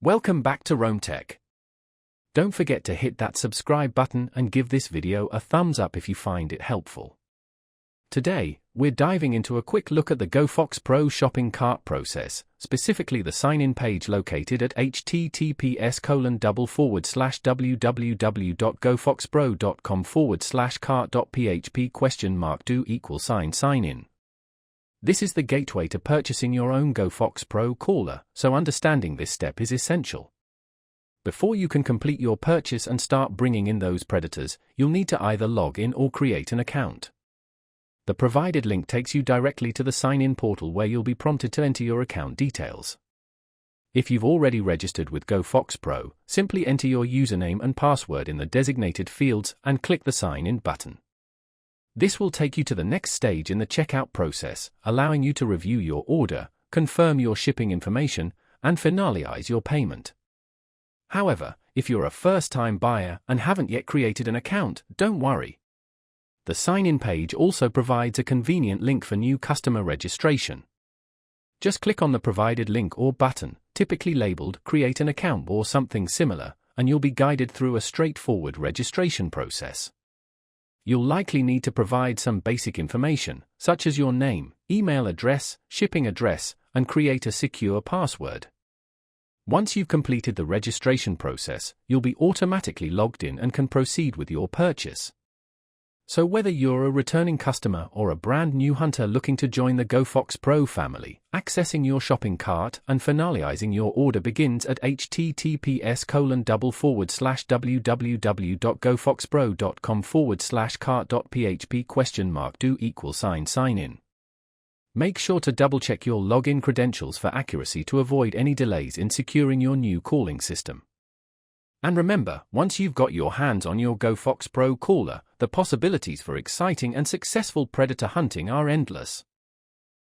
Welcome back to Rome Tech. Don't forget to hit that subscribe button and give this video a thumbs up if you find it helpful. Today, we're diving into a quick look at the GoFoxPro shopping cart process, specifically the sign-in page located at https://www.gofoxpro.com/cart.php $sign in. This is the gateway to purchasing your own GoFoxPro caller, so understanding this step is essential. Before you can complete your purchase and start bringing in those predators, you'll need to either log in or create an account. The provided link takes you directly to the sign-in portal where you'll be prompted to enter your account details. If you've already registered with GoFoxPro, simply enter your username and password in the designated fields and click the sign-in button. This will take you to the next stage in the checkout process, allowing you to review your order, confirm your shipping information, and finalize your payment. However, if you're a first-time buyer and haven't yet created an account, don't worry. The sign-in page also provides a convenient link for new customer registration. Just click on the provided link or button, typically labeled "Create an account" or something similar, and you'll be guided through a straightforward registration process. You'll likely need to provide some basic information, such as your name, email address, shipping address, and create a secure password. Once you've completed the registration process, you'll be automatically logged in and can proceed with your purchase. So whether you're a returning customer or a brand new hunter looking to join the GoFoxPro family, accessing your shopping cart and finalizing your order begins at https://www.gofoxpro.com/cart.php ? Sign in. Make sure to double-check your login credentials for accuracy to avoid any delays in securing your new calling system. And remember, once you've got your hands on your GoFoxPro caller, the possibilities for exciting and successful predator hunting are endless.